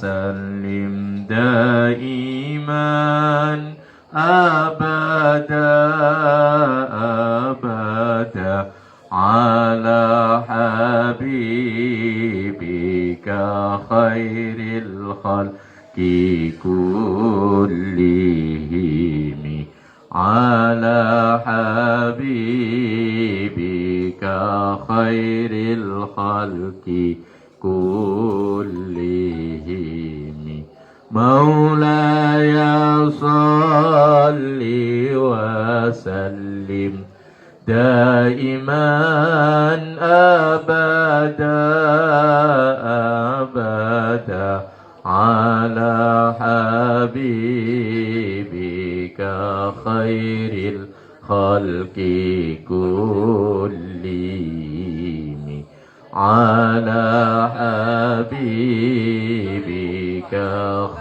وسلم دائما أبدا أبدا على حبيبك خير الخلق كلهم على حبيبك خير الخلق كلهم مولاي صل وسلم دائما أبدا أبدا على حبيبك خير الخلق كلهم على حبيبك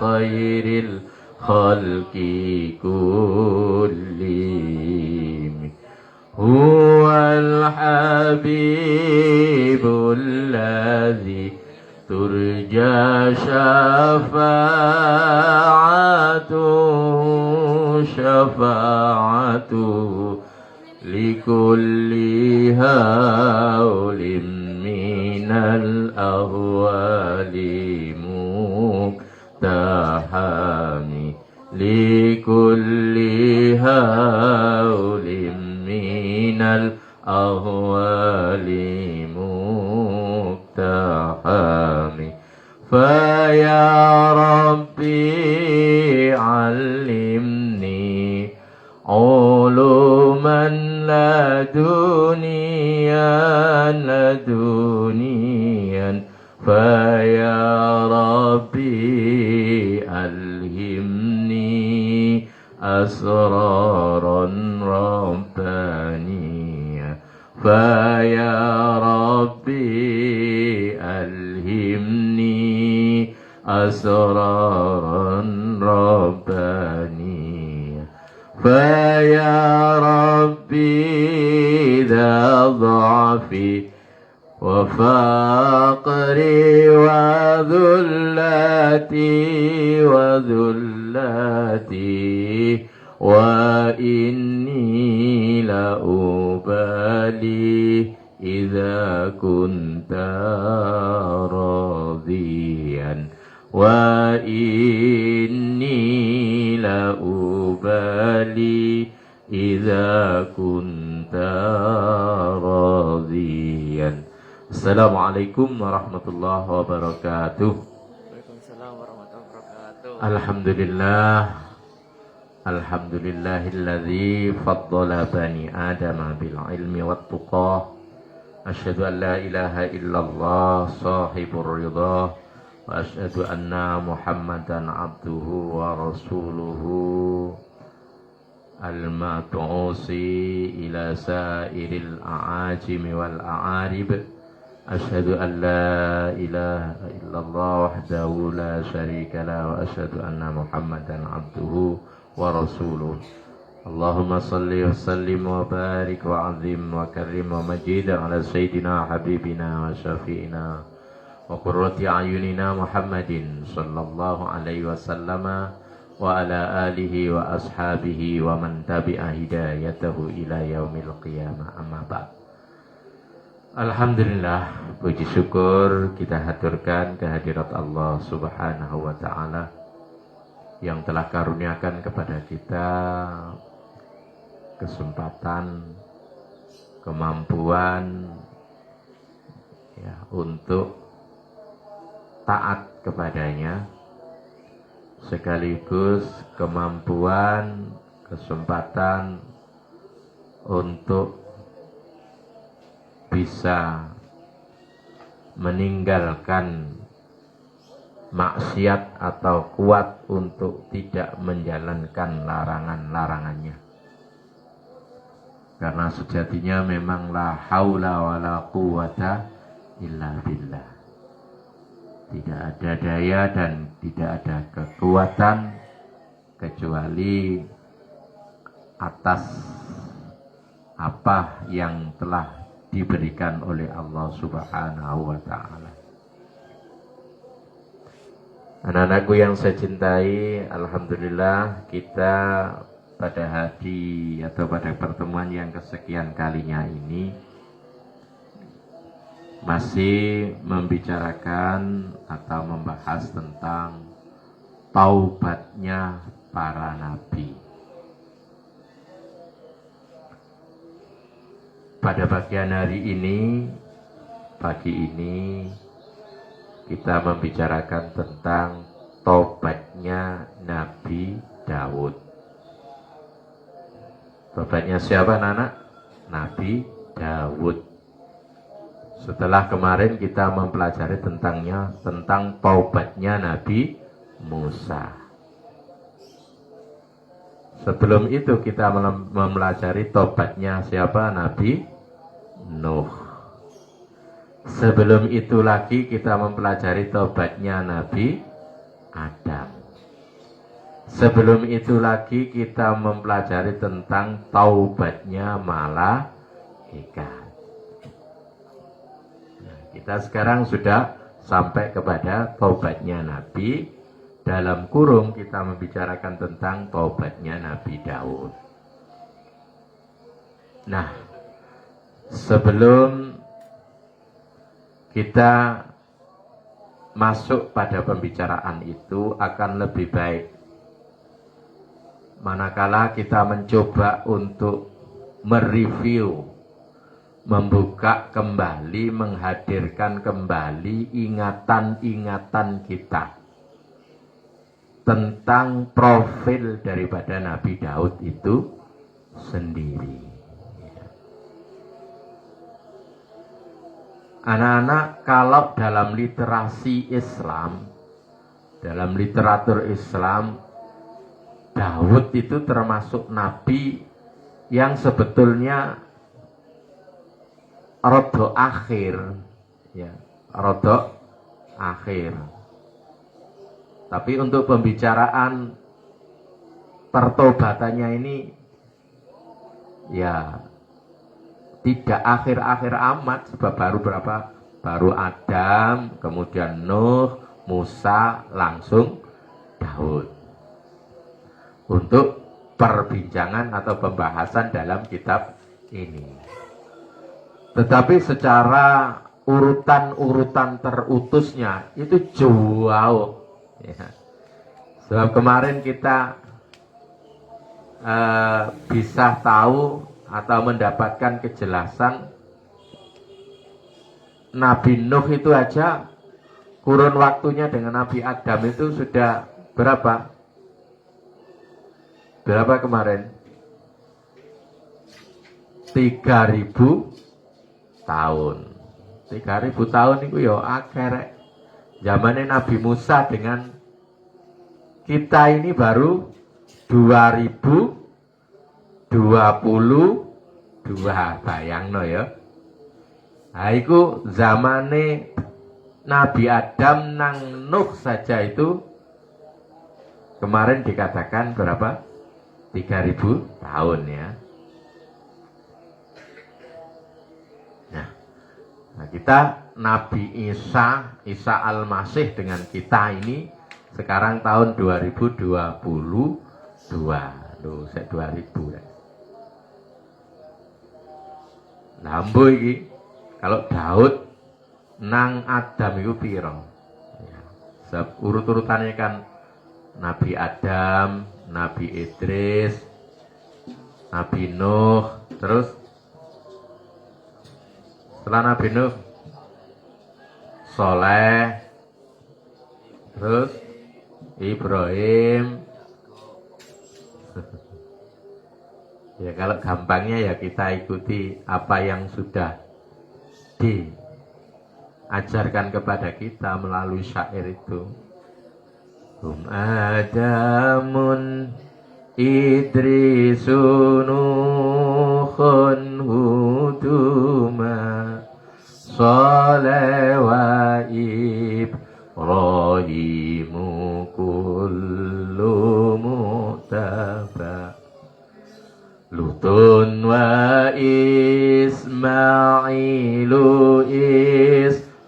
خير الخلق كلهم هو الحبيب الذي ترجى شفاعته لكل هول من الأهوال مقتحم لكل هول من الأهوال مقتحم فيا ربي علمني علوما لدنيا فيا ربي ألهمني أسرارا ربانية فيا ربي ألهمني أسرارا ربانية فيا ربي ذا ضعفي وفقري وذلتي وإني لأبالي إذا كنت راضيا وإني لأبالي إذا كنت راضيا. Assalamualaikum warahmatullahi wabarakatuh. Waalaikumsalam warahmatullahi wabarakatuh. Alhamdulillahilladzi faddala bani adama bil ilmi wat tuqah. Asyhadu an la ilaha illallah sahibur ridha wa asyhadu anna Muhammadan abduhu wa rasuluhu al-mab'usi ila sairil a'ajimi wal a'arib. Asyhadu an la ilaha illallah wahdahu la syarika lah wa asyhadu anna Muhammadan abduhu wa rasuluh. Allahumma salli wa sallim wa barik wa azim wa karim wa majid ala sayyidina habibina wa syafi'ina wa qurrati ayunina Muhammadin sallallahu alaihi wasallama wa ala alihi wa ashabihi wa man tabi'a hidayatahu ila yaumil qiyamah. Amma ba'd. Alhamdulillah, puji syukur kita haturkan kehadirat Allah Subhanahu wa ta'ala yang telah karuniakan kepada kita kesempatan, kemampuan ya, untuk taat kepadanya, sekaligus kemampuan, kesempatan untuk bisa meninggalkan maksiat atau kuat untuk tidak menjalankan larangan-larangannya. Karena sejatinya memang la haula wala quwata illa billah. Tidak ada daya dan tidak ada kekuatan kecuali atas apa yang telah diberikan oleh Allah Subhanahu wa ta'ala. Anak-anakku yang saya cintai, alhamdulillah kita pada hari atau pada pertemuan yang kesekian kalinya ini masih membicarakan atau membahas tentang taubatnya para nabi. Pada bagian hari ini, pagi ini kita membicarakan tentang taubatnya Nabi Daud. Taubatnya siapa anak? Nabi Daud. Setelah kemarin kita mempelajari tentang taubatnya Nabi Musa. Sebelum itu kita mempelajari taubatnya siapa? Nabi Nuh. Sebelum itu lagi kita mempelajari taubatnya Nabi Adam. Sebelum itu lagi kita mempelajari tentang taubatnya malaikat. Nah, kita sekarang sudah sampai kepada taubatnya Nabi. Dalam kurung kita membicarakan tentang taubatnya Nabi Daud. Nah, sebelum kita masuk pada pembicaraan itu akan lebih baik manakala kita mencoba untuk mereview, membuka kembali, menghadirkan kembali ingatan-ingatan kita tentang profil daripada Nabi Daud itu sendiri. Anak-anak, kalau dalam literasi Islam, dalam literatur Islam, Daud itu termasuk nabi yang sebetulnya rodok akhir, ya, rodok akhir. Tapi untuk pembicaraan pertobatannya ini, ya tidak akhir-akhir amat, sebab baru berapa? Baru Adam, kemudian Nuh, Musa, langsung Daud. Untuk perbincangan atau pembahasan dalam kitab ini. Tetapi secara urutan-urutan terutusnya itu jauh. Ya. Sebab kemarin kita bisa tahu atau mendapatkan kejelasan Nabi Nuh itu aja kurun waktunya dengan Nabi Adam itu sudah berapa? Berapa kemarin? 3.000 tahun. 3.000 tahun itu ya akhirnya zamannya Nabi Musa dengan kita ini baru 2022, bayangno ya. Nah, itu zamane Nabi Adam nang Nuh saja itu kemarin dikatakan berapa? 3.000 tahun ya. Nah, kita Nabi Isa Al-Masih dengan kita ini sekarang tahun 2022. Loh, 2000 ya. Lambo iki kalau Daud nang Adam itu piro? Ya. Urut-urutannya kan Nabi Adam, Nabi Idris, Nabi Nuh, terus setelah Nabi Nuh Soleh, terus Ibrahim. Ya kalau gampangnya ya kita ikuti apa yang sudah diajarkan kepada kita melalui syair itu. Adamun Idrisun Nuhun Huduma Saleh wa Ibrahimu kullu mu'taba Lutun wa Ismailu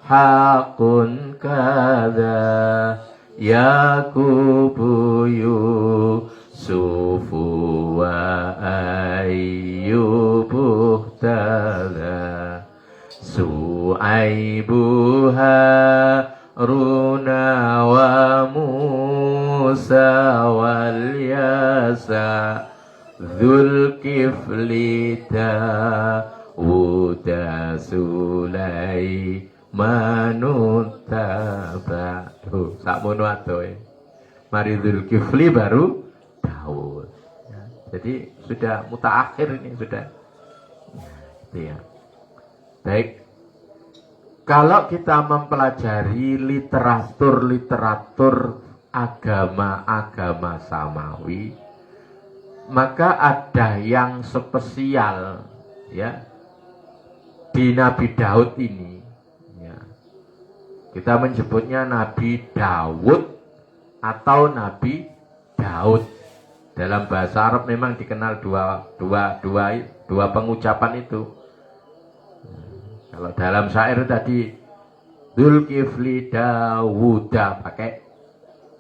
Ishaqun kada Yaqubu Yusufu wa Ayyubu tala Su'aibu Haruna wa Musa wal Yasa Dzulkifli Dawuda Sulaimanut taba. Tuh, sakmono atoe. Mari Dzulkifli baru Daud. Ya, jadi sudah mutaakhir ini sudah. Ya. Baik. Kalau kita mempelajari literatur agama-agama samawi, maka ada yang spesial ya di Nabi Daud ini ya. Kita menyebutnya Nabi Daud atau Nabi Daud. Dalam bahasa Arab memang dikenal dua pengucapan itu. Kalau dalam syair tadi Dzulkifli Dawuda pakai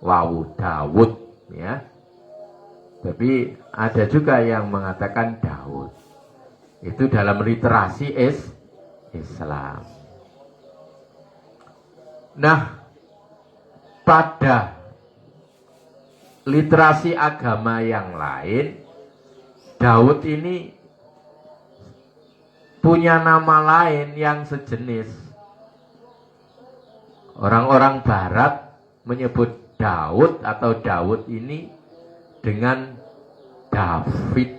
wawu Daud ya. Tapi ada juga yang mengatakan Daud. Itu dalam literasi Islam. Nah, pada literasi agama yang lain, Daud ini punya nama lain yang sejenis. Orang-orang barat menyebut Daud atau Daud ini dengan David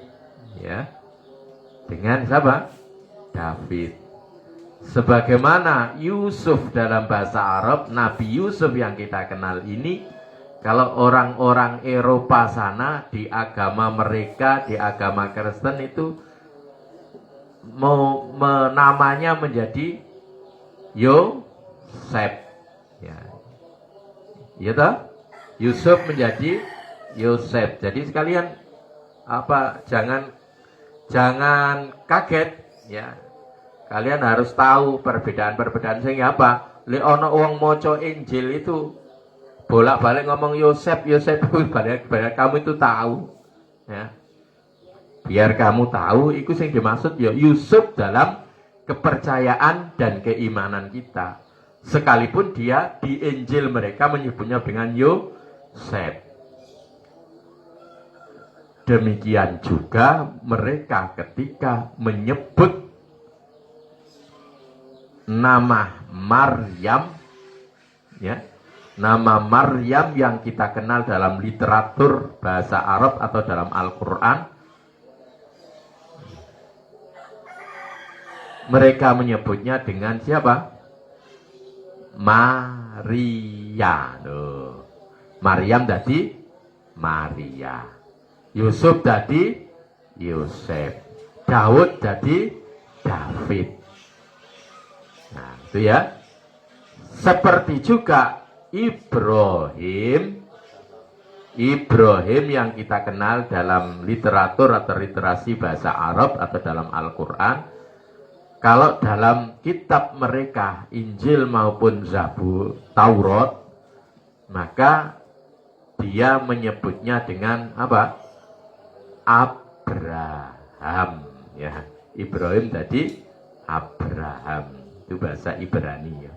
ya. Dengan siapa? David. Sebagaimana Yusuf dalam bahasa Arab, Nabi Yusuf yang kita kenal ini, kalau orang-orang Eropa sana di agama mereka, di agama Kristen itu namanya menjadi Yosef ya. Iya toh? Yusuf menjadi Yosef. Jadi sekalian jangan kaget ya. Kalian harus tahu perbedaan-perbedaan sehingga apa? Le ono wong maca Injil itu bolak-balik ngomong Yosef balik kamu itu tahu ya. Biar kamu tahu, itu yang dimaksud ya Yusuf dalam kepercayaan dan keimanan kita. Sekalipun dia di Injil mereka menyebutnya dengan Yosef. Demikian juga mereka ketika menyebut nama Maryam, ya, nama Maryam yang kita kenal dalam literatur bahasa Arab atau dalam Al-Quran. Mereka menyebutnya dengan siapa? Maria. Maryam tadi Maria. Yusuf tadi Yosef. Daud tadi David. Nah, itu ya. Seperti juga Ibrahim yang kita kenal dalam literatur atau literasi bahasa Arab atau dalam Al-Quran. Kalau dalam kitab mereka, Injil maupun Zabur, Taurat, maka dia menyebutnya dengan apa? Abraham. Ya, Ibrahim tadi Abraham. Itu bahasa Ibrani ya.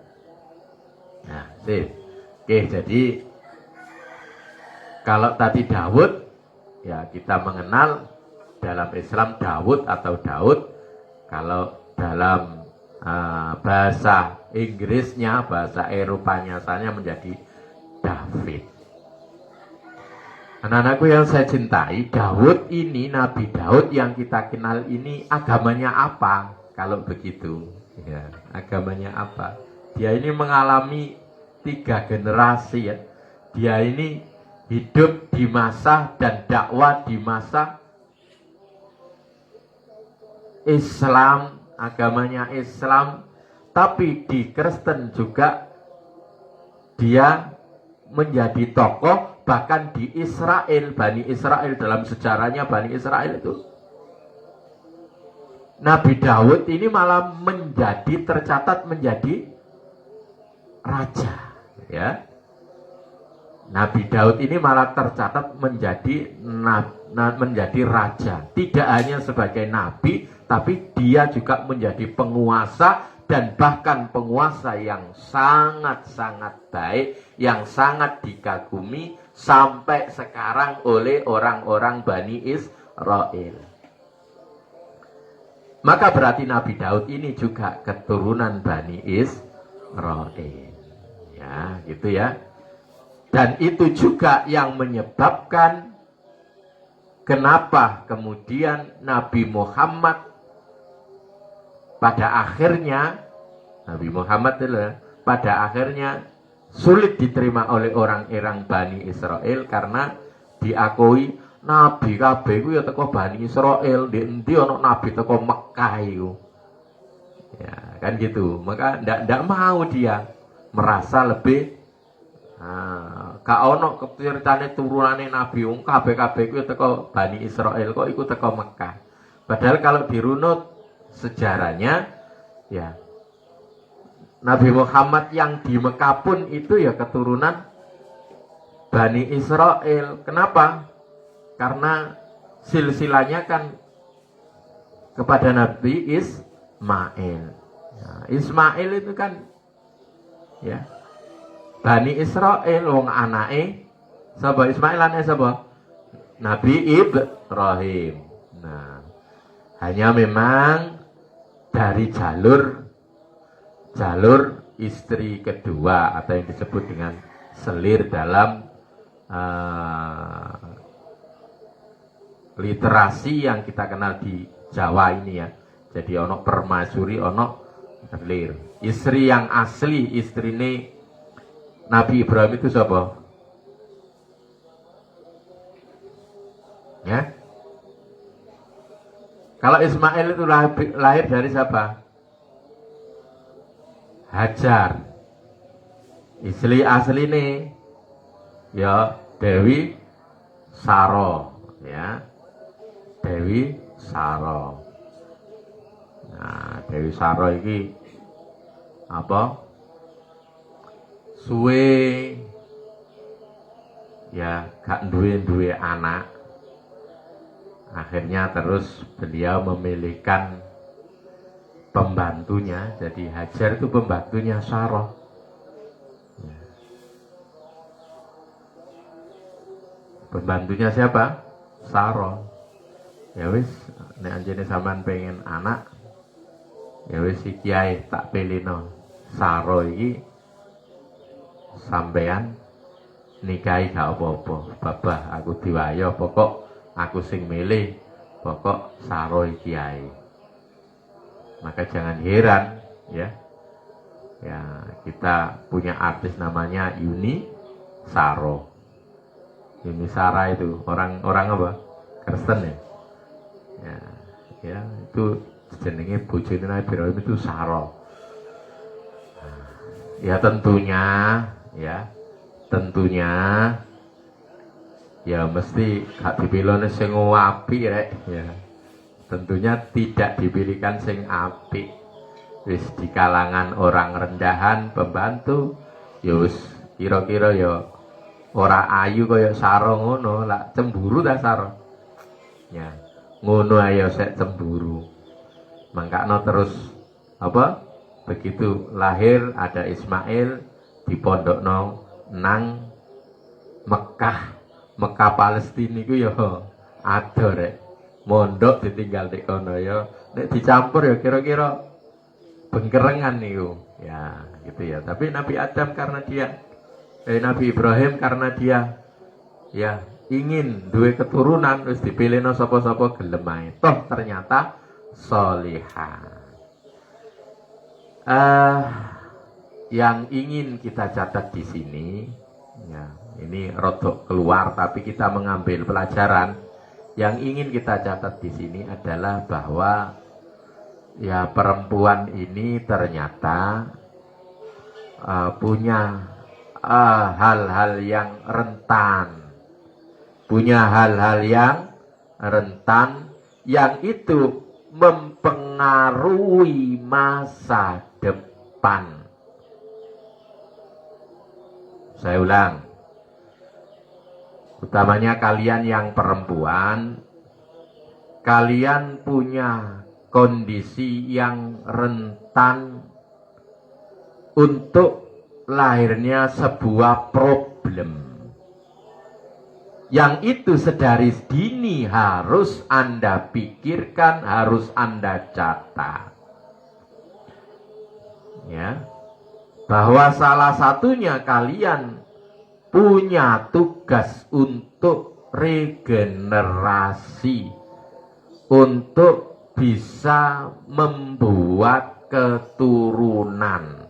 Nah, oke, jadi kalau tadi Daud, ya kita mengenal dalam Islam Daud atau Daud. Kalau dalam bahasa Inggrisnya, bahasa Eropanya asalnya menjadi David. Anak-anakku yang saya cintai, Daud ini, Nabi Daud yang kita kenal ini agamanya apa? Kalau begitu, ya, agamanya apa? Dia ini mengalami 3 generasi ya. Dia ini hidup di masa dan dakwah di masa Islam, agamanya Islam, tapi di Kristen juga dia menjadi tokoh, bahkan di Israel, Bani Israel, dalam sejarahnya Bani Israel itu Nabi Daud ini malah tercatat menjadi raja ya. Nabi Daud ini malah tercatat menjadi raja. Tidak hanya sebagai nabi, tapi dia juga menjadi penguasa, dan bahkan penguasa yang sangat-sangat baik, yang sangat dikagumi sampai sekarang oleh orang-orang Bani Israel. Maka berarti Nabi Daud ini juga keturunan Bani Israel. Ya, gitu ya. Dan itu juga yang menyebabkan kenapa kemudian Nabi Muhammad pada akhirnya pada akhirnya sulit diterima oleh orang-orang Bani Israel, karena diakui Nabi kabeh ku ya teko Bani Israel, di endi ana nabi teko Mekah iku. Ya, kan gitu. Maka ndak mau dia merasa lebih gak ono ceritane turunane Nabi wong kabeh-kabeh ku teko Bani Israel, kok iku teko Mekah. Padahal kalau dirunut sejarahnya, ya Nabi Muhammad yang di Mekah pun itu ya keturunan Bani Israel. Kenapa? Karena silsilahnya kan kepada Nabi Ismail. Nah, Ismail itu kan ya Bani Israel, wong anake sapa? Ismail anake sapa? Nabi Ibrahim. Nah, hanya memang dari jalur istri kedua, atau yang disebut dengan selir dalam literasi yang kita kenal di Jawa ini ya. Jadi ono permaisuri, ono selir. Istri yang asli, istrine Nabi Ibrahim itu siapa? Ya. Kalau Ismail itu lahir dari siapa? Hajar. Istri asli ini ya Dewi Saro, ya. Dewi Saro. Nah, Dewi Saro ini apa? Suwe ya gak duwe anak. Akhirnya terus beliau memilihkan pembantunya. Jadi Hajar itu pembantunya Sarah. Ya. Pembantunya siapa? Sarah. Ya wis, nek anjene sampean pengen anak, ya wis si kiai tak pilihno. Sarah iki sampean nikahi gak apa-apa, babah aku diwayo, pokok aku sing milih, pokok Saroi kiai. Maka jangan heran ya, kita punya artis namanya Yuni Saro. Yuni Sara itu orang apa? Kristen ya, itu jenenge bojone Nabi Ibrahim itu Saro. Ya tentunya ya mesti gak dipilihne sing apik rek ya. Tentunya tidak dipilihkan sing apik. Wis di kalangan orang rendahan pembantu ya wis kira-kira ya ora ayu kaya Saro ngono, lak cemburu ta Saro. Ya, ngono ayo sek cemburu. Mangkakno terus apa? Begitu lahir ada Ismail dipondokno nang Mekah Palestina iku ya ada rek. Mondok ditinggal di kono ya. Nek dicampur ya kira-kira bengkerengan niku. Ya, gitu ya. Tapi Nabi Ibrahim karena dia ya ingin duwe keturunan wis dipilihno sapa-sapa gelem ae. Toh ternyata salihah. Yang ingin kita catat di sini, ya, ini rodok keluar, tapi kita mengambil pelajaran. Yang ingin kita catat di sini adalah bahwa ya perempuan ini ternyata punya hal-hal yang rentan, yang itu mempengaruhi masa depan. Saya ulang, utamanya kalian yang perempuan, kalian punya kondisi yang rentan untuk lahirnya sebuah problem. Yang itu sedari dini harus Anda pikirkan, harus Anda catat. Ya, bahwa salah satunya kalian punya tugas untuk regenerasi, untuk bisa membuat keturunan.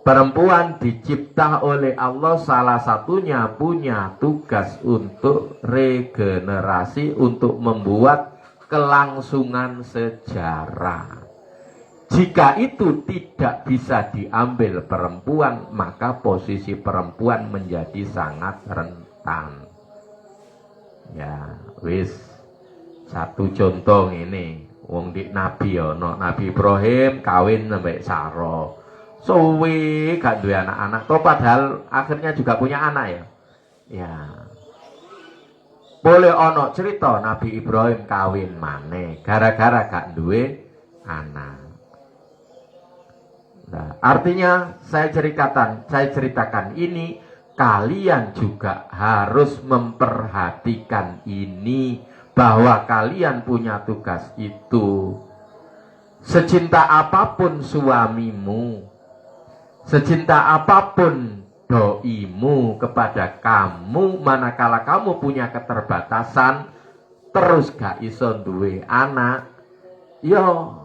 Perempuan dicipta oleh Allah, salah satunya punya tugas untuk regenerasi, untuk membuat kelangsungan sejarah. Jika itu tidak bisa diambil perempuan, maka posisi perempuan menjadi sangat rentan. Ya, wis satu contoh ini, wong di Nabi ono, Nabi Ibrahim kawin sampai Saro. Suwe gak duwe anak-anak, toh padahal akhirnya juga punya anak ya. Ya. Boleh ono cerita Nabi Ibrahim kawin maneh gara-gara gak duwe anak. Nah, artinya saya ceritakan ini, kalian juga harus memperhatikan ini, bahwa kalian punya tugas itu. Secinta apapun suamimu, secinta apapun doimu kepada kamu, manakala kamu punya keterbatasan, terus gak iso duwe anak, yo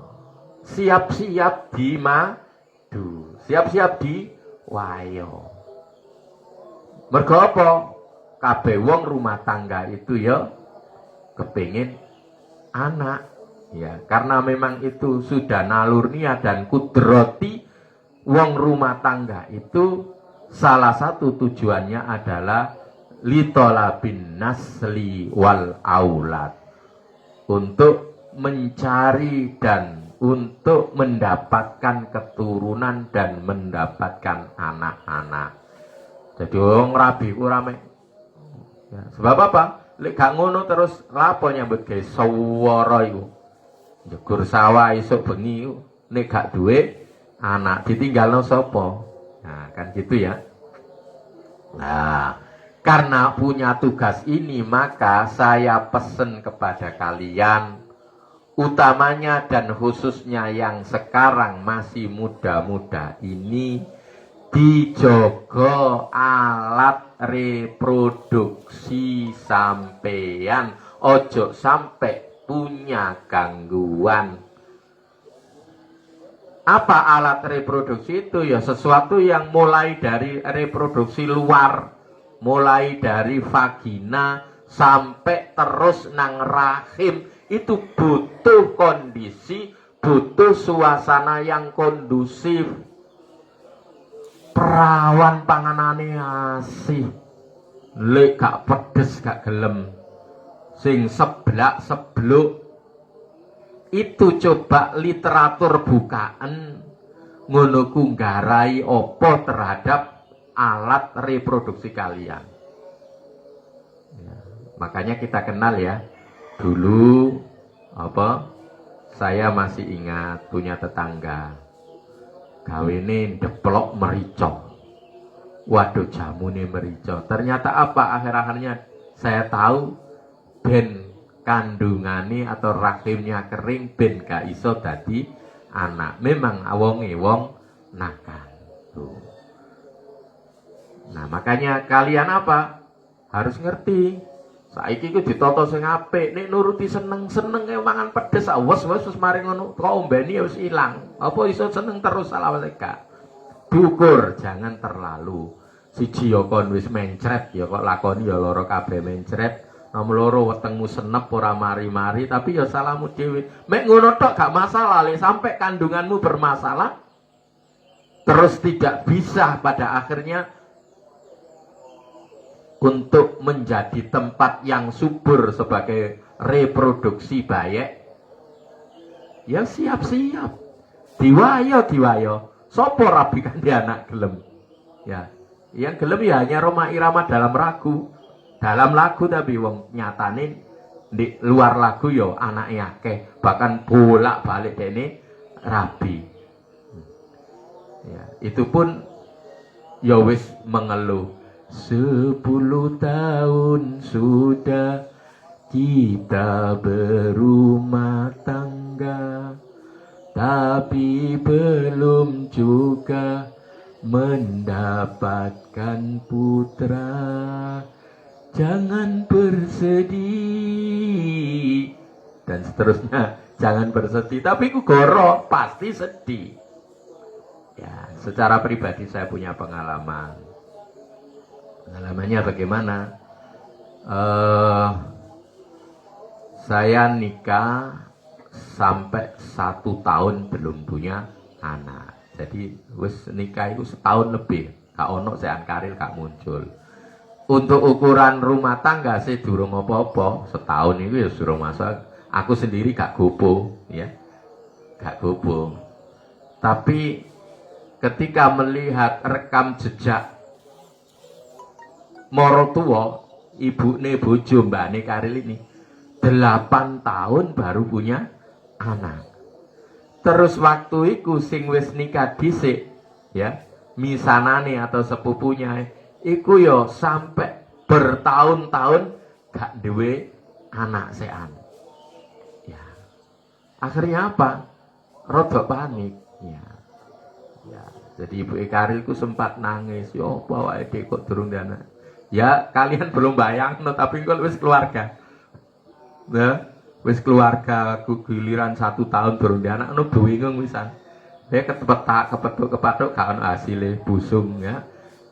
siap-siap di madu, siap-siap di wayo. Mergo apa? Kabeh wong rumah tangga itu ya kepingin anak, ya, karena memang itu sudah nalurnia dan kudrati. Wong rumah tangga itu salah satu tujuannya adalah litolabin nasli wal aulad, untuk mencari dan untuk mendapatkan keturunan dan mendapatkan anak-anak. Jadi wong rabi rame. Ya, sebab apa? Lek gak ngono terus lapo nyambut gawe swara iku. Njegur sawah esuk bengi iku nek gak duwe anak ditinggalno sapa? Nah, kan gitu ya. Nah, karena punya tugas ini, maka saya pesen kepada kalian, utamanya dan khususnya yang sekarang masih muda-muda ini, dijogo alat reproduksi sampeyan, ojo sampai punya gangguan. Apa alat reproduksi itu? Ya sesuatu yang mulai dari reproduksi luar, mulai dari vagina sampai terus nang rahim, itu butuh kondisi, butuh suasana yang kondusif. Perawan panganane asih, lek gak pedes gak gelem, sing seblak sebluk. Itu coba literatur bukaan ngono ku nggarai opo terhadap alat reproduksi kalian. Ya, makanya kita kenal ya. Dulu apa? Saya masih ingat punya tetangga. Gawene ndeplok merica. Waduh, jamune merica. Ternyata apa akhir-akhirnya saya tahu, ben kandungane atau rahimnya kering, ben gak iso dadi anak. Memang wong nakal. Tuh. Nah, makanya kalian apa? Harus ngerti. Saiki ku ditata sing apik, nek nuruti seneng-seneng mangan pedes, wes mari ngono, kok ombeni wis ilang. Apa iso seneng terus salah gak? Dukur, jangan terlalu. Siji ya kon wis mencret, ya kok lakoni ya loro kabeh mencret. Nomor loro wetengmu senep ora mari-mari, tapi ya salahmu dhewe. Mek ngono tok gak masalah, lek sampai kandunganmu bermasalah terus tidak bisa pada akhirnya untuk menjadi tempat yang subur sebagai reproduksi bayek, ya siap-siap diwayo. Sopo rabi kan dia anak gelem, ya yang gelem ya hanya Roma Irama dalam ragu. dalam lagu tapi wong nyatane di luar lagu yo anake akeh, bahkan bolak-balik dene rabi. Ya, itu pun ya wis mengeluh. 10 tahun sudah kita berumah tangga, tapi belum juga mendapatkan putra. Jangan bersedih, dan seterusnya. Jangan bersedih, tapi ku goro pasti sedih. Ya, secara pribadi saya punya pengalaman. Pengalamannya bagaimana? Saya nikah sampai 1 tahun belum punya anak. Jadi wis nikah itu setahun lebih. Kak ono saya karil kak muncul. Untuk ukuran rumah tangga saya durung apa-apa. Setahun itu ya suruh masak. Aku sendiri gak gopo, ya, gak gopo. Tapi ketika melihat rekam jejak morotua ibune bojo mbakne Karil ini 8 tahun baru punya anak. Terus waktu itu sing wis nikah dhisik, ya, misanane atau sepupunya iku yo sampai bertahun-tahun gak duwe anak sean. Ya. Akhirnya apa? Rodok panik. Ya. Ya. Jadi Ibu Karil ku sempat nangis, yo apa wae kok durung anak. Ya, kalian belum bayang, no, tapi kalau wis keluarga. Nah, wis keluarga giliran 1 tahun durung anak, no bingung wisan. Dia kepetuk gak ono hasilnya, busung ya.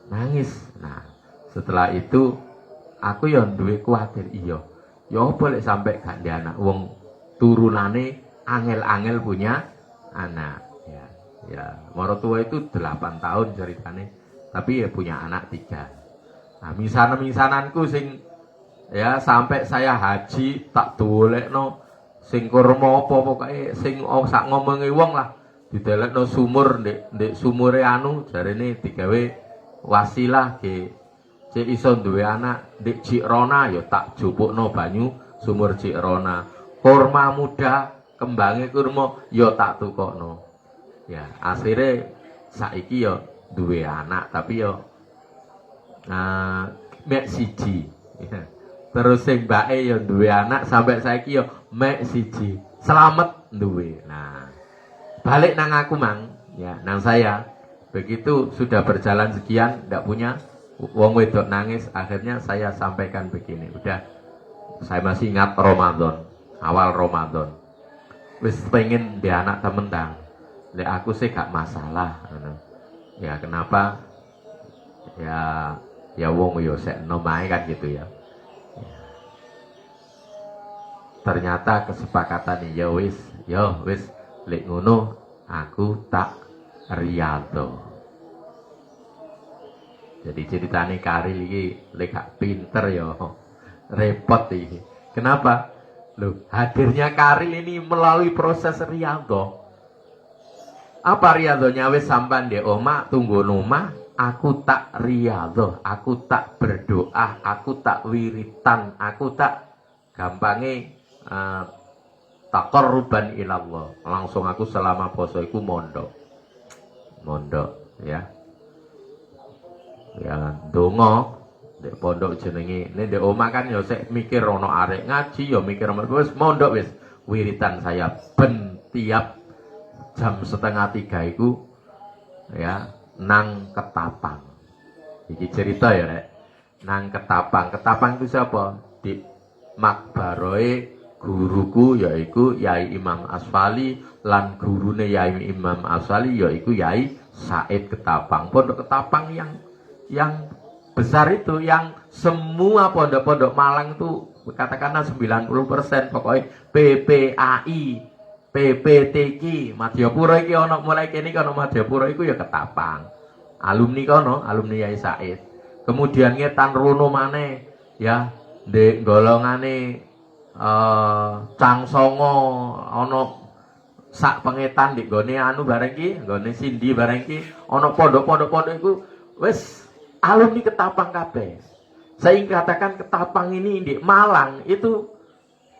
Nangis. Nah, setelah itu aku yo duwe kuwatir, iya. Yo boleh sampai gak di anak wong turunane angel-angel punya anak. Ya, ya. Morotua itu 8 tahun ceritane, tapi ya punya anak 3. Nah, misanan-misananku sing ya sampai saya haji tak dolekno sing kurma apa pokoke sing sak ngomongi wong lah didelekno sumur ndek sumure anu jarene digawe wasilah ge cek iso duwe anak ndek Cikrona ya tak jupukno banyu sumur Cikrona. Kurma muda kembange kurma ya tak tukokno. Ya, akhirnya saiki ya duwe anak tapi ya mek siji. Ya. Terus sing mbake ya duwe anak sampai saiki ya mek siji. Selamat duwe. Nah, balik nang aku mang, ya, nang saya. Begitu sudah berjalan sekian ndak punya wong wedok nangis, akhirnya saya sampaikan begini. Udah saya masih ingat Ramadan, awal Ramadan. Wis pengen di anak temen-tang. Lek aku sih gak masalah. Ya kenapa? Ya wong yo sek nomae kan gitu ya. Ternyata kesepakatan ya wis lek ngono aku tak riyadho. Jadi ceritane Karil iki lek gak pinter ya repot iki. Kenapa? Loh, hadirnya Karil ini melalui proses riyadho. Apa riyadhonya? Wis sampean di omah tunggu omah. Aku tak riyadhah, aku tak berdoa, aku tak wiritan, aku tak gampange taqarruban ilallah. Langsung aku selama poso iku mondok ya. Ya ndonga ndek pondok jenenge. Nek ndek omah kan ya sik mikir ono arek ngaji ya mikir wis mondok wis wiritan saya ben tiap jam 2:30 iku ya nang Ketapang. Iki cerita ya rek. Nang Ketapang. Ketapang itu siapa? Di makbaroe guruku yaiku Yai Imam Asfali lan gurune Yai Imam Asfali yaiku Yai Said Ketapang. Pondok Ketapang yang besar itu, yang semua pondok-pondok Malang itu katakanlah 90% pokoknya PPAI PPTK Madhyapura iki ana mulai kene ana Madhyapura iku ya Ketapang. Alumni kono, alumni Yai Said. Kemudian ngetan rono maneh ya, ndek golongane Cangsongo ana sak pengetan ndek gone anu bareng iki, gone Sindi bareng iki ana pondok-pondok iku wis alumni Ketapang kabeh. Saya ingin katakan ketapang ini di Malang itu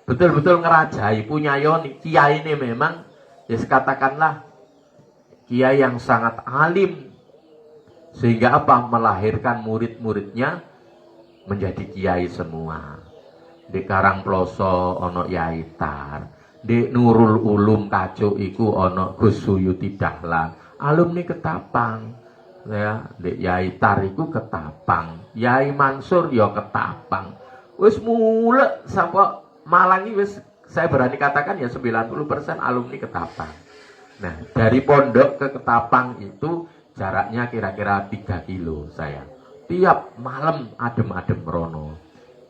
betul-betul ngerajai, punya Yoni. Kiai ini memang, ya katakanlah, kiai yang sangat alim. Sehingga apa? Melahirkan murid-muridnya menjadi kiai semua. Di Karangploso ono Yai Tar, di Nurul Ulum Kajuk iku ono Gus Suyuti Dahlan, alumni Ketapang. Ya, di Yai Tar iku Ketapang, Yai Mansur ya Ketapang. Wis mulek sampai Malang ini wis saya berani katakan ya 90% alumni Ketapang. Nah, dari pondok ke Ketapang itu jaraknya kira-kira 3 kilo saya. Tiap malam adem-adem rono.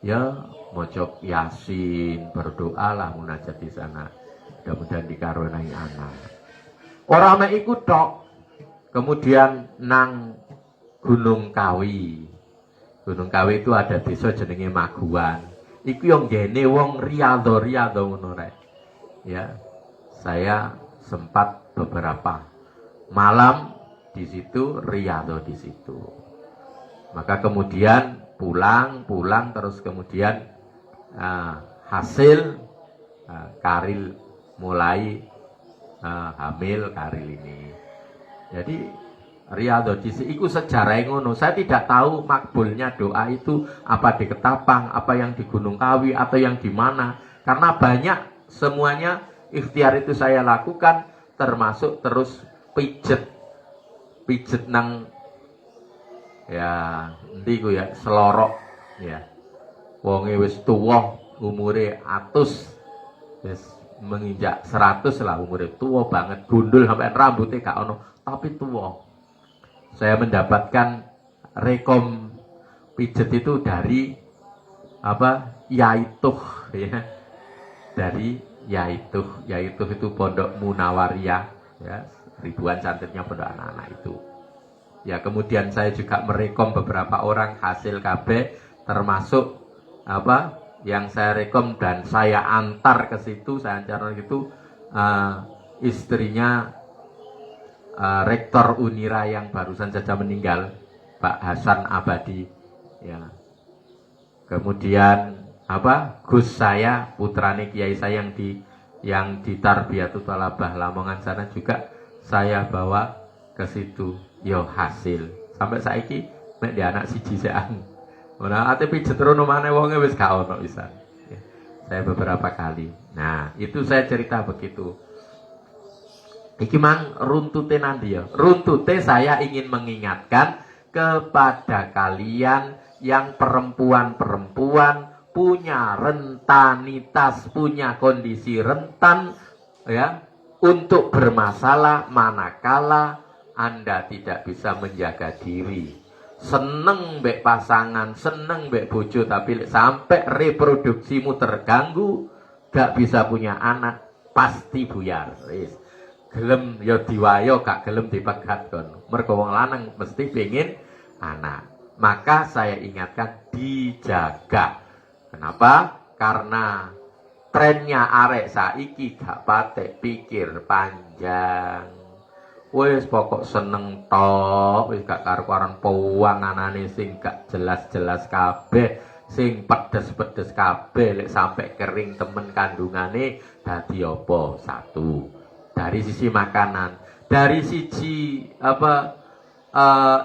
Ya, mojok Yasin, berdoalah munajat di sana. Mudah-mudahan dikaruniai anak. Orang mek iku tok. Kemudian nang Gunung Kawi. Gunung Kawi itu ada desa jenenge Maguan. Iku yang gene wong riyadho ngono rek. Ya. Saya sempat beberapa malam di situ, riyadho di situ. Maka kemudian pulang terus kemudian hasil Karil mulai hamil Karil ini. Jadi riyadho di situ iku sejarah ngono. Saya tidak tahu makbulnya doa itu apa di Ketapang, apa yang di Gunung Kawi atau yang di mana. Karena banyak semuanya ikhtiar itu saya lakukan, termasuk terus pijet nang ya ndiku ya selorok ya. Wonge wis tuwa umure atus, wis menginjak 100 lah umure, tua banget, gundul sampai rambutnya gak ono, tapi tua. Saya mendapatkan rekom pijet itu dari apa? Yaituh ya. Dari Yaituh itu pondok Munawariyah ya, ribuan santrinya pondok anak-anak itu. Ya, kemudian saya juga merekom beberapa orang hasil KB, termasuk apa yang saya rekom dan saya antar ke situ, saya antar itu istrinya rektor Unira yang barusan saja meninggal, Pak Hasan Abadi. Ya. Kemudian apa? Gus saya, putrane kiai saya yang di Tarbiyatul Thalabah Lamongan sana juga saya bawa ke situ. Yo hasil sampai saiki mek di anak siji sean. Ora ate pijet rono maneh wonge wis gak ono pisan. Ya, saya beberapa kali. Nah, itu saya cerita begitu. Iki mang runtute nanti ya. Runtute saya ingin mengingatkan kepada kalian yang perempuan-perempuan punya rentanitas, punya kondisi rentan ya untuk bermasalah manakala Anda tidak bisa menjaga diri. Seneng mbek pasangan, seneng mbek bojo, tapi sampai reproduksimu terganggu, gak bisa punya anak, pasti buyar. Gelem ya diwayo, gak gelem dipegat kon. Mergo wong lanang mesti pengen anak. Maka saya ingatkan dijaga. Kenapa? Karena trennya arek saiki gak patek pikir panjang. Wis pokok seneng tok, wis gak karo-karon puanganane sing gak jelas-jelas kabeh, sing pedes-pedes kabeh, lek sampai kering temen kandungane dadi apa? Satu. Dari sisi makanan, dari sisi apa?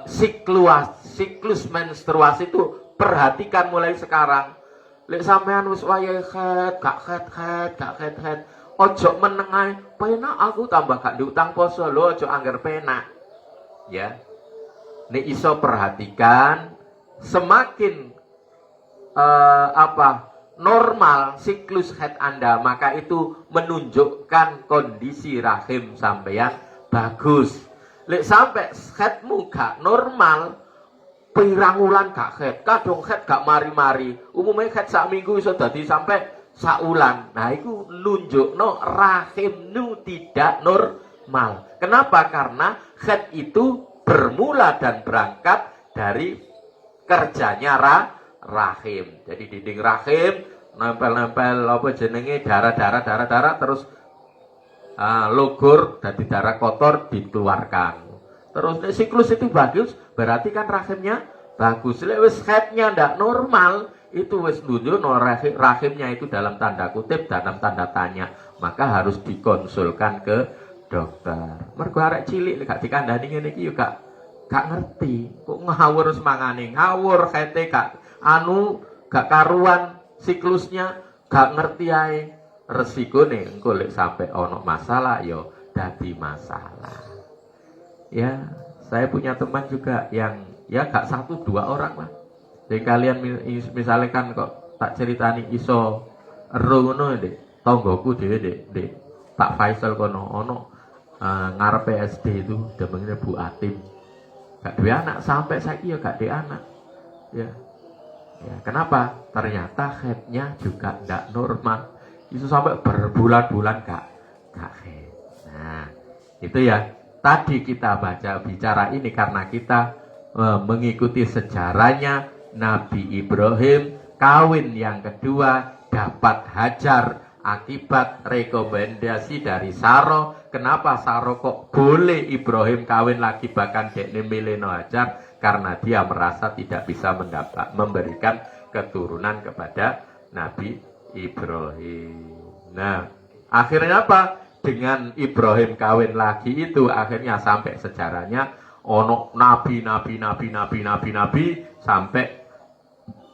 Siklus menstruasi itu perhatikan mulai sekarang. Lek sampean wis wayahe gak khet. Ojo menengai, penak aku tambah gak diutang poso lo, ojo anggar penak. Ya. Nek iso perhatikan semakin normal siklus head Anda, maka itu menunjukkan kondisi rahim sampeyan bagus. Lek sampai headmu gak normal, pirang wulan gak head, kadung head gak mari-mari. Umumnya head sak minggu iso dadi sampai saulan. Nah, itu nunjukno rahimmu tidak normal. Kenapa? Karena head itu bermula dan berangkat dari kerjanya rahim. Jadi dinding rahim nempel-nempel apa jenenge darah terus logur dari darah kotor dikeluarkan. Terus siklus itu bagus, berarti kan rahimnya bagus. Lek wis headnya ndak normal, itu wis nunjukno rahimnya itu dalam tanda kutip, dalam tanda tanya, maka harus dikonsulkan ke dokter. Mergo arek cilik gak dikandani ngene iki yo gak ngerti. Kok ngawur semangane, ngawur head-e gak gak karuan siklusnya, gak ngerti ae. Resikone engko lek sampai ono masalah yo dadi masalah. Ya, saya punya teman juga yang ya gak 1-2 orang lah. Jadi kalian misalnya kan kok tak ceritani iso ero ngono Dek. Tonggoku dhewe Dek. Pak Faisal kono ono ngarepe SD itu demenge Bu Atim. Gak duwe anak sampai saiki ya gak duwe anak. Ya. Ya, kenapa? Ternyata headnya juga ndak normal. Itu sampai berbulan-bulan gak head. Nah, itu ya. Tadi kita bicara ini karena kita mengikuti sejarahnya Nabi Ibrahim kawin yang kedua dapat Hajar akibat rekomendasi dari Saro. Kenapa Saro kok boleh Ibrahim kawin lagi bahkan dekne mileno Hajar? Karena dia merasa tidak bisa memberikan keturunan kepada Nabi Ibrahim. Nah, akhirnya apa? Dengan Ibrahim kawin lagi itu akhirnya sampai sejarahnya ono nabi sampai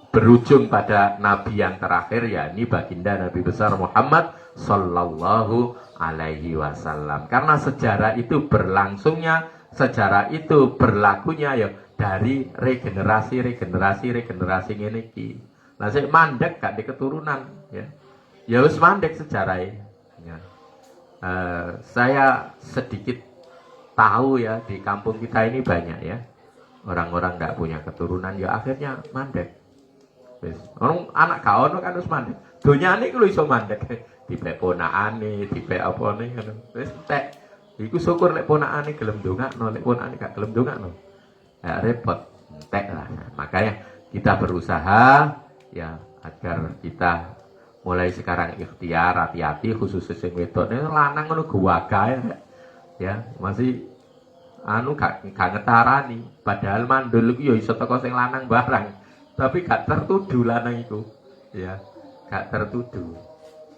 berujung pada nabi yang terakhir, yakni baginda Nabi besar Muhammad sallallahu alaihi wasallam. Karena sejarah itu berlangsungnya, sejarah itu berlakunya ya dari regenerasi ngene iki. Lah sik mandek gak di keturunan ya. Ya wis mandek sejarahnya. Ya. Saya sedikit tahu ya di kampung kita ini banyak ya orang-orang nggak punya keturunan ya akhirnya mandek. Orang anak kawan kan harus mandek. Dunia ini kalau iso mandek dipek ponakane, dipek apa nih kan. Wis tek. Iku syukur lek ponakane gelem ndongakno, lek ponakane gak gelem ndongakno. Ya repot, entek lah. Nah, makanya kita berusaha ya agar kita mulai sekarang ikhtiar hati-hati khusus sing wedok nek lanang ngono guwagae ya masih gak ngetarani padahal mandul iku ya iso teko sing lanang barang tapi gak tertuduh lanang iku ya gak tertuduh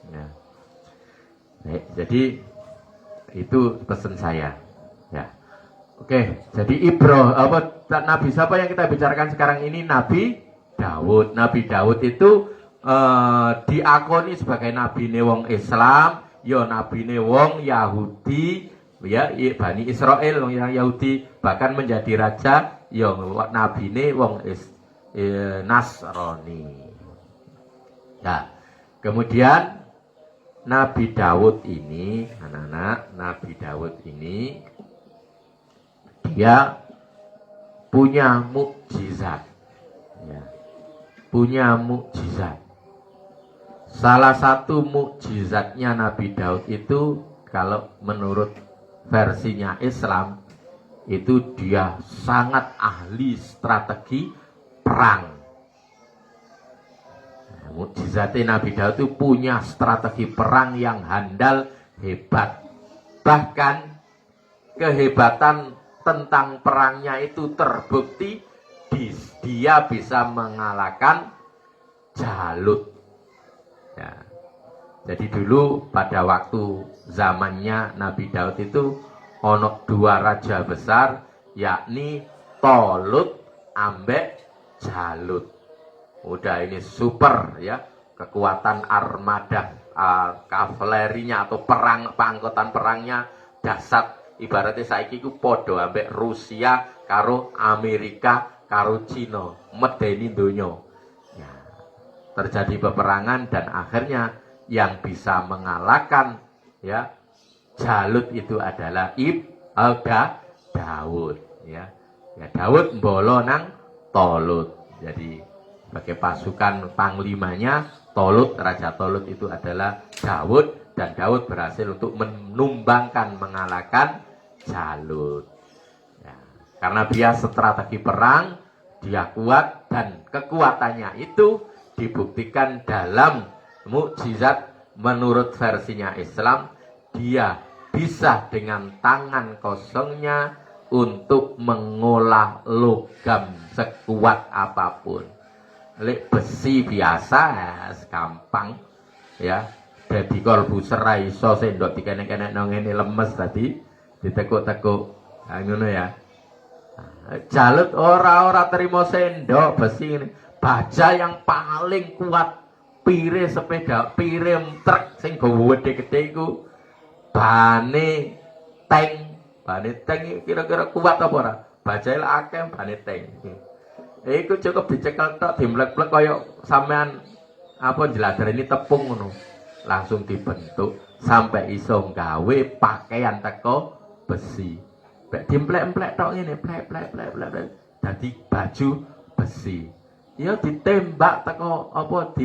ya. Jadi itu pesan saya ya. Oke, jadi Nabi siapa yang kita bicarakan sekarang ini? Nabi Daud. Nabi Daud itu diakoni sebagai nabi wong Islam, ya nabi wong Yahudi, ya Bani Israel wong yang Yahudi, bahkan menjadi raja ya nabi wong Nasrani. Nah, kemudian Nabi Daud ini, anak-anak, Nabi Daud ini dia punya mukjizat, ya, punya mukjizat. Salah satu mukjizatnya Nabi Daud itu kalau menurut versinya Islam itu dia sangat ahli strategi perang. Nah, mukjizatnya Nabi Daud itu punya strategi perang yang handal, hebat. Bahkan kehebatan tentang perangnya itu terbukti dia bisa mengalahkan Jalut. Ya. Jadi dulu pada waktu zamannya Nabi Daud itu ono 2 raja besar, yakni Tolut ambek Jalut. Udah ini super ya, kekuatan armada kavalerinya atau pangkatan perangnya dahsyat. Ibaratnya saiki ku podo ambek Rusia karo Amerika karo Cina medeni donya. Terjadi peperangan dan akhirnya yang bisa mengalahkan ya Jalut itu adalah Daud ya. Ya Daud mbolo nang Tolut. Jadi sebagai pasukan panglimanya Tolut, Raja Tolut itu adalah Daud, dan Daud berhasil untuk menumbangkan, mengalahkan Jalut. Ya, karena dia strategi perang, dia kuat, dan kekuatannya itu dibuktikan dalam mukjizat menurut versinya Islam. Dia bisa dengan tangan kosongnya untuk mengolah logam sekuat apapun. Lek besi biasa gampang ya. Dadi kolbu serai iso sendok dikenek-kenek nang ngene lemes tadi ditekuk-tekuk. Ha ngono ya. Jalut ora terima sendok besi ini. Baja yang paling kuat pire sepeda, pire truk sing gawe gede-gede iku bane tank kira-kira kuat apa ora? Bajae lak akeh bane tank. Iku cukup dicekel tok dimlek-mlek kaya sampean apa jladreni tepung ngono. Langsung dibentuk sampai iso gawe pakaian teko besi. Bek dimplek-mplek tok ngene, plek. Dadi baju besi. Ya ditembak teko apa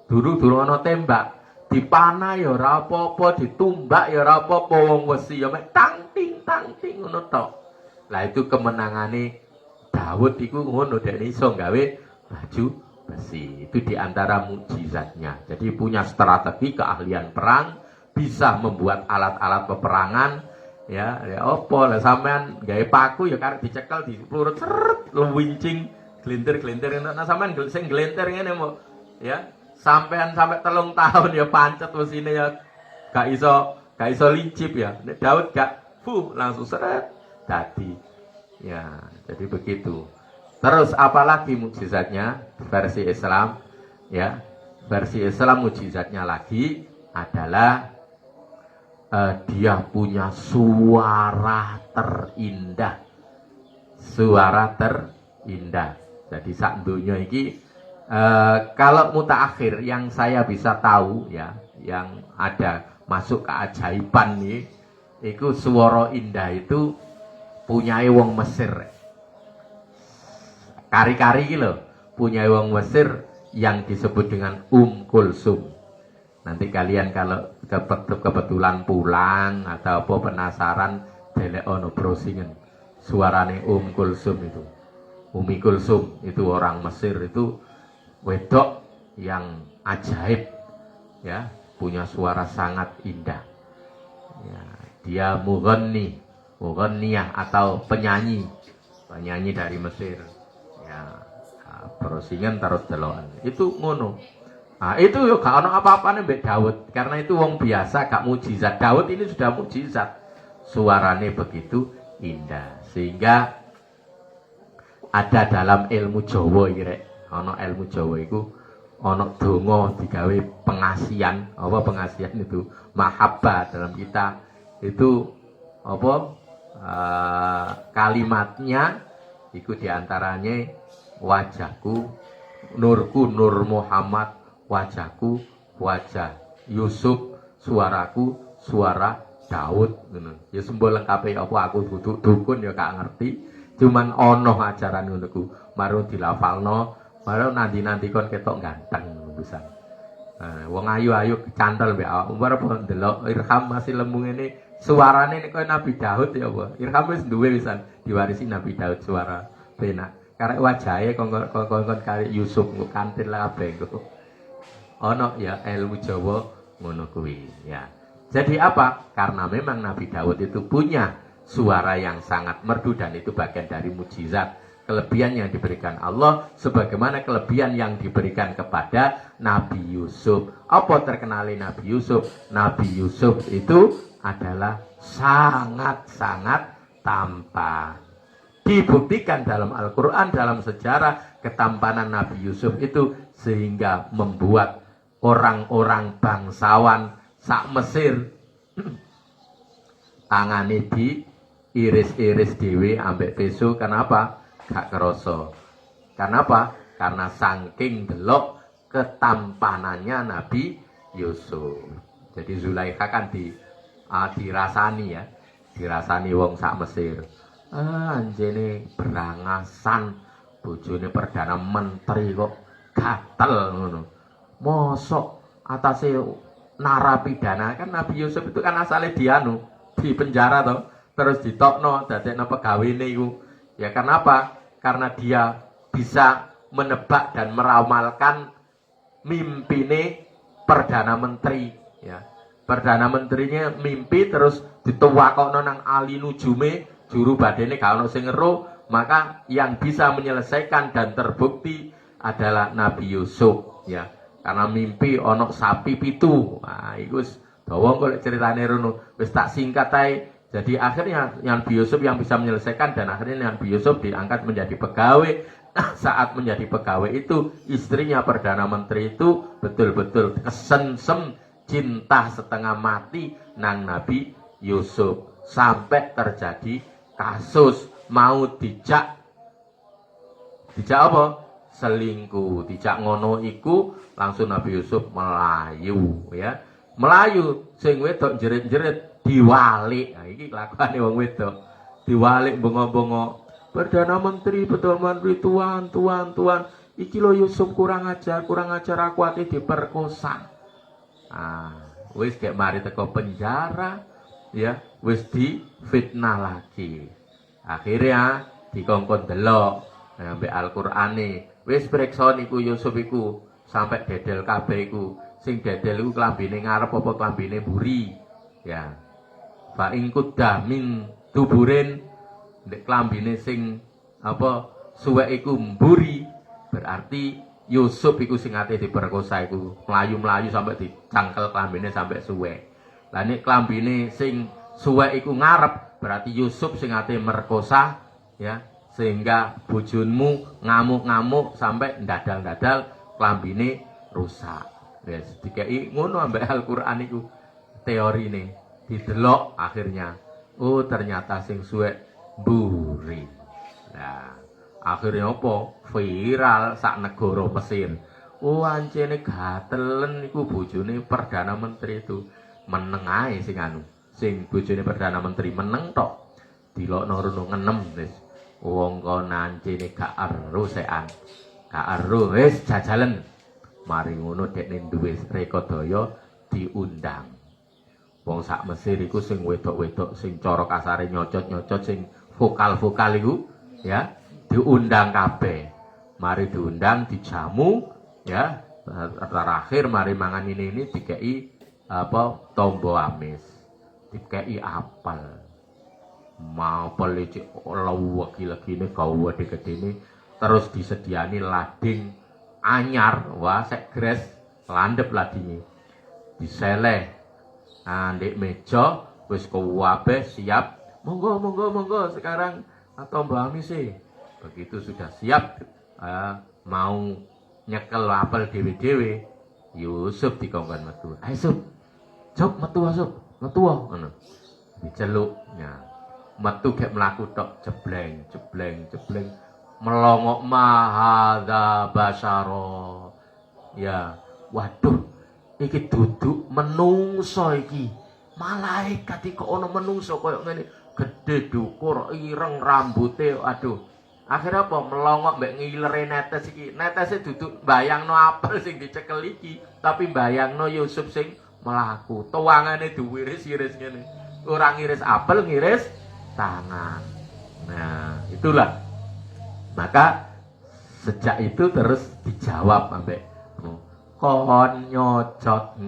durung ana tembak. Dipanah ya ora apa-apa, ditumbak ya ora apa-apa wong besi ya mek tang ting ngono tok. Lah itu kemenangane Daud iku ngono dek iso gawe baju besi. Itu diantara mukjizatnya. Jadi punya strategi keahlian perang, bisa membuat alat-alat peperangan. Ya opo lah sampean gawe paku ya karek dicekel dipelurut seret luwincing glintir-glintir nah sampean sing glintir ngene mo ya sampean sampai 3 tahun ya pancet mesine ya gak iso lincip ya. Nek Daud gak langsung seret dadi. Ya, jadi begitu. Terus apalagi mukjizatnya versi Islam ya. Versi Islam mukjizatnya lagi adalah dia punya suara terindah. Suara terindah. Jadi sak donya iki kalau mutaakhir yang saya bisa tahu ya, yang ada masuk keajaiban nih, itu suara indah itu punyai wong Mesir. Kari-kari gitu loh, punyai wong Mesir yang disebut dengan Kulsum. Nanti kalian kalau kebetulan pulang atau apa penasaran, delek ono browsingan suarane Kulsum itu. Umi Kulsum itu orang Mesir, itu wedok yang ajaib ya, punya suara sangat indah. Ya, dia Mughanniyah atau penyanyi dari Mesir. Ya, browsingan terus delokan. Itu ngono. Nah, itu yo gak ono apa-apane mbek Daud, karena itu wong biasa gak mukjizat. Daud ini sudah mukjizat. Suarane begitu indah sehingga ada dalam ilmu Jawa iki rek. Ono ilmu Jawa iku ono donga digawe pengasihan. Apa pengasihan itu? Mahabbah dalam kita itu apa? Kalimatnya itu diantaranya wajahku nurku nur Muhammad, wajahku wajah Yusuf, suaraku suara Daud. Ya simbol lengkapnya apa aku dukun ya gak ngerti, cuman ono ajaran ngono ku maru dilafalno, maru nanti kon ketok ganteng pisan. Wong ayu-ayu cantol mbek awak umur apa ndelok Irham masih lembung ini. Suarane nek koyo Nabi Daud ya apa? Irham wis duwe wisan diwarisi Nabi Daud suara penak. Karek wajahe kon kare Yusuf kantil lah kabeh kok. Ono ya ilmu Jawa ngono kuwi ya. Jadi apa? Karena memang Nabi Daud itu punya suara yang sangat merdu dan itu bagian dari mukjizat. Kelebihan yang diberikan Allah sebagaimana kelebihan yang diberikan kepada Nabi Yusuf. Apa terkenali Nabi Yusuf? Nabi Yusuf itu adalah sangat-sangat tampan. Dibuktikan dalam Al-Quran, dalam sejarah ketampanan Nabi Yusuf itu sehingga membuat orang-orang bangsawan sak Mesir tangane di iris-iris dewe ambek peso. Kenapa? Gak kerasa. Kenapa? Karena saking delok ketampanannya Nabi Yusuf. Jadi Zulaikha kan dirasani ya, dirasani wong sak Mesir. Anjene berangasan, bojone perdana menteri kok gatel ngono. Mosok atase narapidana, kan Nabi Yusuf itu kan asalnya di penjara toh, terus ditokno dadekno pegawene iku. Ya kenapa? Karena dia bisa menebak dan meramalkan mimpine perdana menteri ya. Perdana menterinya mimpi terus dituwakokno nang ali nujume juru badene gak ono sing ngeruh, maka yang bisa menyelesaikan dan terbukti adalah Nabi Yusuf ya. Karena mimpi ono sapi pitu. Nah, iku wis dawa kok ceritane rono. Wis tak singkat ae. Jadi akhirnya Nabi Yusuf yang bisa menyelesaikan dan akhirnya Nabi Yusuf diangkat menjadi pegawai. Saat menjadi pegawai itu istrinya Perdana Menteri itu betul-betul kesensem cinta setengah mati nang Nabi Yusuf sampai terjadi kasus mau dijak apa? Selingkuh. Dijak ngono iku langsung Nabi Yusuf melayu ya. Melayu sing wedok jerit-jerit diwalik. Nah iki kelakuane wong wedok. Diwalik bengok-bengok. Perdana Menteri, tuan. Iki lo Yusuf kurang ajar aku ati diperkosa. Wis kayak mari teko penjara, ya, wis di fitnah lagi. Akhirnya dikongkon delok ambek Al-Qur'ane. Wis preksa niku Yusuf iku sampai dedel kabeh iku. Sing dedel iku klambine ngarep apa klambine mburi. Ya. Fa ing kudamin tuburin nek klambine sing apa suwek iku mburi, berarti Yusuf iku sing ate diperkosa iku mlayu-mlayu sampai dicangkel klambine sampai suwek. Lah nek klambine sing suwek iku ngarep, berarti Yusuf sing ate merkosa ya, sehingga bojonmu ngamuk-ngamuk sampai ndadal-ndadal klambine rusak. Wis dikeki ngono ambek Al-Qur'an iku teorine. Didelok akhirnya, oh ternyata sing suwek mburi. Nah, akhirnya apa? Viral sak negara Mesir. Oh ancene gatelen iku bojone Perdana Menteri itu. Meneng ae sing anu. Sing bojone Perdana Menteri meneng tok. Dilokno rono ngenem wis. Wong kon ancene gak ero sekan. Gak ero wis jajalen. Mari ngono dekne duwe rekodaya diundang. Wong sak Mesir iku sing wedok-wedok sing cara kasare nyocot-nyocot sing vokal-vokal iku ya diundang kabeh. Mari diundang dijamu ya. Terakhir mari mangan ini dikei apa tombo amis. Dikei apel. Mau pelicik lagi-lagine gawe gedene terus disediani lading anyar. Wah sek gres landep ladinge. Diseleh ndek meja wis kabeh siap. Monggo sekarang atau Mbak Amis sih. Begitu sudah siap mau nyekel apel dewe-dewe, Yusuf dikongkon metu. Ayo Sup. Cuk metu Metu ngono. Diceluk. Ya. Metu gek mlaku tok jebleng. Melongok mahadza basyara. Ya, waduh. Iki duduk menungso iki. Malaikat iki kok ana menungso koyo ngene. Gede dukur, ireng rambute, aduh. Akhirnya apa? Melongok mbek ngilere netes iki. Netese duduk bayangno apel sing dicekel iki, tapi bayangno Yusuf sing mlaku. Tuangane diwiris-iris ngene. Ora ngiris apel, ngiris tangan. Nah, itulah. Maka sejak itu terus dijawab ambek kon nyocot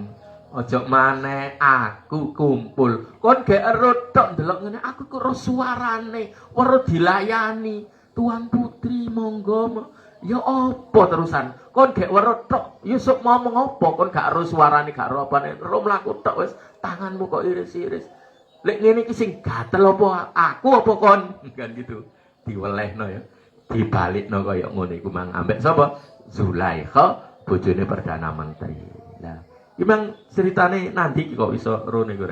ojo maneh aku kumpul kon gek ero tok ndelok ngene aku kok ro suarane weruh dilayani Tuan Putri monggo ya apa terusan kon gek weruh tok Yusuf ngomong apa kon gak ro suarane gak ro apane ro mlaku tok wis tanganmu kok iris-iris lek ngene iki sing gatel apa aku apa kon kan gitu diwelehno ya dibalikno kaya ngono iku mang ambek sapa Zulaikha bojone Perdana Menteri. Nah, memang ceritane nanti kok iso rone kok.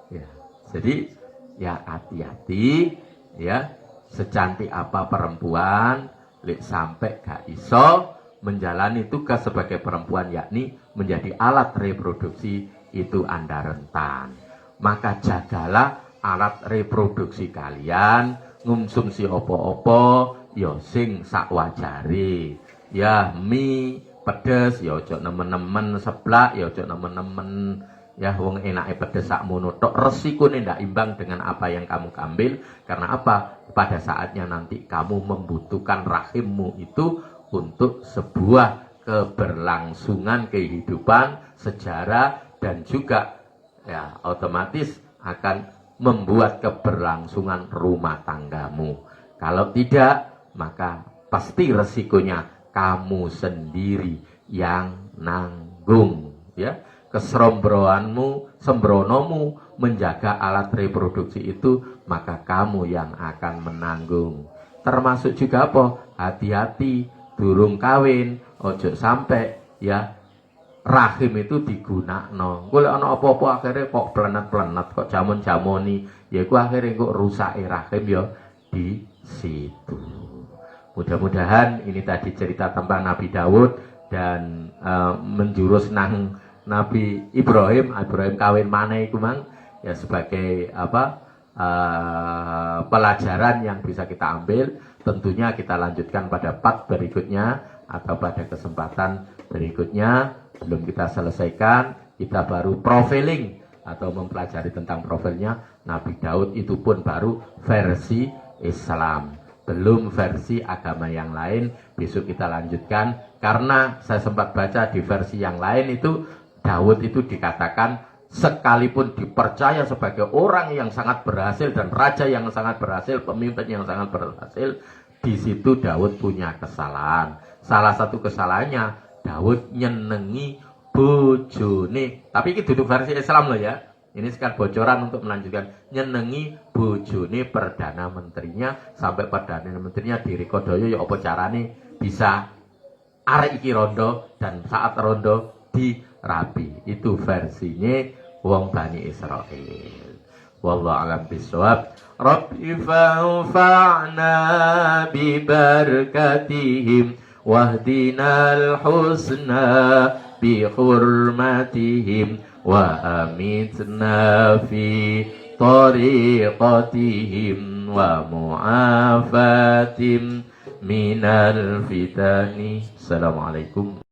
Ya. Jadi ya hati-hati ya, secantik apa perempuan lek sampai gak iso menjalani tugas sebagai perempuan yakni menjadi alat reproduksi itu Anda rentan. Maka jagalah alat reproduksi kalian, ngumsumsi opo-opo ya sing sak wajare. Ya mie pedes ya ojo nemen-nemen, seblak ya ojo nemen-nemen. Ya wong enake pedes sakmono tok, resikone ndak imbang dengan apa yang kamu ambil. Karena apa? Pada saatnya nanti kamu membutuhkan rahimmu itu untuk sebuah keberlangsungan kehidupan, sejarah dan juga ya otomatis akan membuat keberlangsungan rumah tanggamu. Kalau tidak, maka pasti resikonya kamu sendiri yang nanggung, ya. Keserombroanmu, sembronomu menjaga alat reproduksi itu, maka kamu yang akan menanggung. Termasuk juga apa? Hati-hati durung kawin, ojo sampai ya rahim itu digunakno. Golek ana apa-apa akhirnya kok plenet-plenet, kok jamon-jamoni, ya iku akhirnya kok rusake rahim ya di situ. Mudah-mudahan ini tadi cerita tentang Nabi Daud dan menjurus nang Nabi Ibrahim kawin maneh iku mang ya sebagai pelajaran yang bisa kita ambil. Tentunya kita lanjutkan pada part berikutnya atau pada kesempatan berikutnya. Belum kita selesaikan, kita baru profiling atau mempelajari tentang profilnya Nabi Daud, itu pun baru versi Islam, belum versi agama yang lain. Besok kita lanjutkan, karena saya sempat baca di versi yang lain itu Daud itu dikatakan sekalipun dipercaya sebagai orang yang sangat berhasil dan raja yang sangat berhasil, pemimpin yang sangat berhasil, di situ Daud punya kesalahan. Salah satu kesalahannya Daud nyenengi bojone. Tapi ini duduk versi Islam loh ya. Ini sekarang bocoran untuk melanjutkan. Nyenengi bojone perdana menterinya, sampai perdana menterinya direkodaya ya apa carane bisa arek iki rondo dan saat rondo dirabi. Itu versinya wong Bani Israel. Wallahu a'lam bishawab. Rabbi fa'na bi barakatihim wahdinal husna bi hurmatihim wa amitna fi tariqatihim wa mu'afatim minal fitani. Assalamualaikum